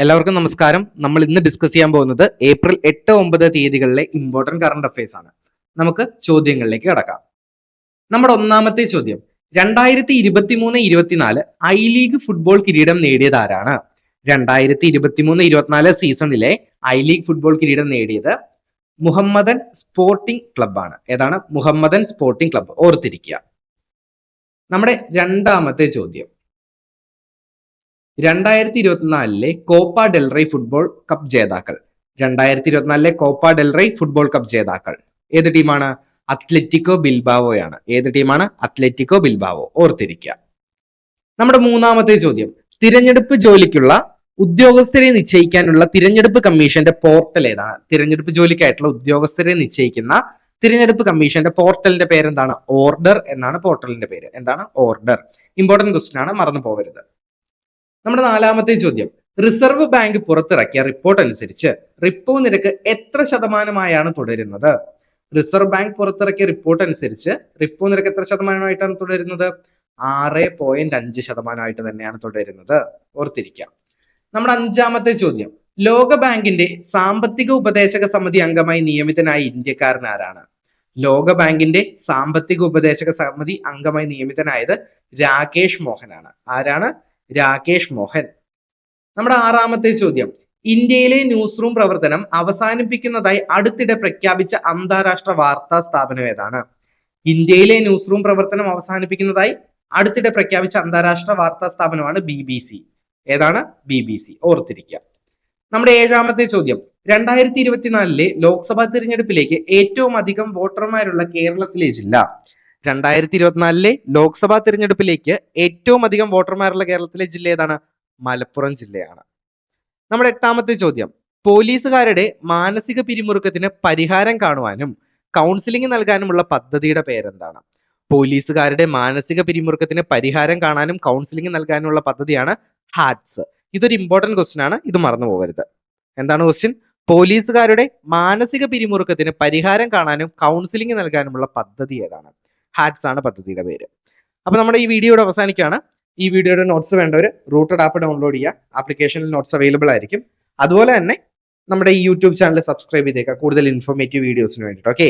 എല്ലാവർക്കും നമസ്കാരം. നമ്മൾ ഇന്ന് ഡിസ്കസ് ചെയ്യാൻ പോകുന്നത് ഏപ്രിൽ 8, 9 തീയതികളിലെ ഇമ്പോർട്ടന്റ് കറണ്ട് അഫയേഴ്സ് ആണ്. നമുക്ക് ചോദ്യങ്ങളിലേക്ക് കടക്കാം. നമ്മുടെ ഒന്നാമത്തെ ചോദ്യം, 2023-24 ഐ ലീഗ് ഫുട്ബോൾ കിരീടം നേടിയത് ആരാണ്? 2023-24 സീസണിലെ ഐ ലീഗ് ഫുട്ബോൾ കിരീടം നേടിയത് മുഹമ്മദൻ സ്പോർട്ടിംഗ് ക്ലബ് ആണ്. ഏതാണ്? Mohammedan sporting club. ഓർത്തിരിക്കുക. നമ്മുടെ രണ്ടാമത്തെ ചോദ്യം, 2024 കോപ്പ ഡെൽറേ ഫുട്ബോൾ കപ്പ് ജേതാക്കൾ. 2024 കോപ്പ ഡെൽറേ ഫുട്ബോൾ കപ്പ് ജേതാക്കൾ ഏത് ടീമാണ്? അത്ലറ്റിക്കോ ബിൽബാവോയാണ്. ഏത് ടീമാണ്? Atletico Bilbao. ഓർത്തിരിക്കുക. നമ്മുടെ മൂന്നാമത്തെ ചോദ്യം, തിരഞ്ഞെടുപ്പ് ജോലിക്കുള്ള ഉദ്യോഗസ്ഥരെ നിശ്ചയിക്കാനുള്ള തിരഞ്ഞെടുപ്പ് കമ്മീഷന്റെ പോർട്ടൽ ഏതാണ്? തിരഞ്ഞെടുപ്പ് ജോലിക്കായിട്ടുള്ള ഉദ്യോഗസ്ഥരെ നിശ്ചയിക്കുന്ന തിരഞ്ഞെടുപ്പ് കമ്മീഷന്റെ പോർട്ടലിന്റെ പേരെന്താണ്? ഓർഡർ എന്നാണ് പോർട്ടലിന്റെ പേര്. എന്താണ്? ഓർഡർ. ഇമ്പോർട്ടന്റ് ക്വസ്റ്റ്യൻ ആണ്, മറന്നു പോകരുത്. നമ്മുടെ നാലാമത്തെ ചോദ്യം, റിസർവ് ബാങ്ക് പുറത്തിറക്കിയ റിപ്പോർട്ട് അനുസരിച്ച് റിപ്പോ നിരക്ക് എത്ര ശതമാനമായാണ് തുടരുന്നത്? റിസർവ് ബാങ്ക് പുറത്തിറക്കിയ റിപ്പോർട്ട് അനുസരിച്ച് റിപ്പോ നിരക്ക് എത്ര ശതമാനമായിട്ടാണ് തുടരുന്നത്? 6.5% തന്നെയാണ് തുടരുന്നത്. ഓർത്തിരിക്കാം. നമ്മുടെ അഞ്ചാമത്തെ ചോദ്യം, ലോക ബാങ്കിന്റെ സാമ്പത്തിക ഉപദേശക സമിതി അംഗമായി നിയമിതനായ ഇന്ത്യക്കാരൻ ആരാണ്? ലോക ബാങ്കിന്റെ സാമ്പത്തിക ഉപദേശക സമിതി അംഗമായി നിയമിതനായത് രാകേഷ് മോഹനാണ്. ആരാണ്? രാകേഷ് മോഹൻ. നമ്മുടെ ആറാമത്തെ ചോദ്യം, ഇന്ത്യയിലെ ന്യൂസ് റൂം പ്രവർത്തനം അവസാനിപ്പിക്കുന്നതായി അടുത്തിടെ പ്രഖ്യാപിച്ച അന്താരാഷ്ട്ര വാർത്താ സ്ഥാപനം ഏതാണ്? ഇന്ത്യയിലെ ന്യൂസ് റൂം പ്രവർത്തനം അവസാനിപ്പിക്കുന്നതായി അടുത്തിടെ പ്രഖ്യാപിച്ച അന്താരാഷ്ട്ര വാർത്താ സ്ഥാപനമാണ് BBC. ഏതാണ്? BBC. ഓർത്തിരിക്കുക. നമ്മുടെ ഏഴാമത്തെ ചോദ്യം, 2024 ലോക്സഭാ തിരഞ്ഞെടുപ്പിലേക്ക് ഏറ്റവും അധികം വോട്ടർമാരുള്ള കേരളത്തിലെ ജില്ല. 2024 ലോക്സഭാ തിരഞ്ഞെടുപ്പിലേക്ക് ഏറ്റവും അധികം വോട്ടർമാരുള്ള കേരളത്തിലെ ജില്ല ഏതാണ്? മലപ്പുറം ജില്ലയാണ്. നമ്മുടെ എട്ടാമത്തെ ചോദ്യം, പോലീസുകാരുടെ മാനസിക പിരിമുറുക്കത്തിന് പരിഹാരം കാണുവാനും കൗൺസിലിംഗ് നൽകാനുമുള്ള പദ്ധതിയുടെ പേരെന്താണ്? പോലീസുകാരുടെ മാനസിക പിരിമുറുക്കത്തിന് പരിഹാരം കാണാനും കൗൺസിലിംഗ് നൽകാനുള്ള പദ്ധതിയാണ് ഹാറ്റ്സ്. ഇതൊരു ഇമ്പോർട്ടന്റ് ക്വസ്റ്റ്യൻ ആണ്, ഇത് മറന്നു പോകരുത്. എന്താണ് ക്വസ്റ്റ്യൻ? പോലീസുകാരുടെ മാനസിക പിരിമുറുക്കത്തിന് പരിഹാരം കാണാനും കൗൺസിലിംഗ് നൽകാനുമുള്ള പദ്ധതി ഏതാണ്? ഹാറ്റ്സ് ആണ് പദ്ധതിയുടെ പേര്. അപ്പൊ നമ്മുടെ ഈ വീഡിയോയുടെ അവസാനിക്കുകയാണ്. ഈ വീഡിയോയുടെ നോട്ട്സ് വേണ്ടവർ റൂട്ടഡ് ആപ്പ് ഡൗൺലോഡ് ചെയ്യുക. ആപ്ലിക്കേഷനിൽ നോട്ട്സ് അവൈലബിൾ ആയിരിക്കും. അതുപോലെ തന്നെ നമ്മുടെ ഈ യൂട്യൂബ് ചാനൽ സബ്സ്ക്രൈബ് ചെയ്തേക്കുക കൂടുതൽ ഇൻഫോർമേറ്റീവ് വീഡിയോസിന് വേണ്ടിയിട്ട്. ഓക്കെ.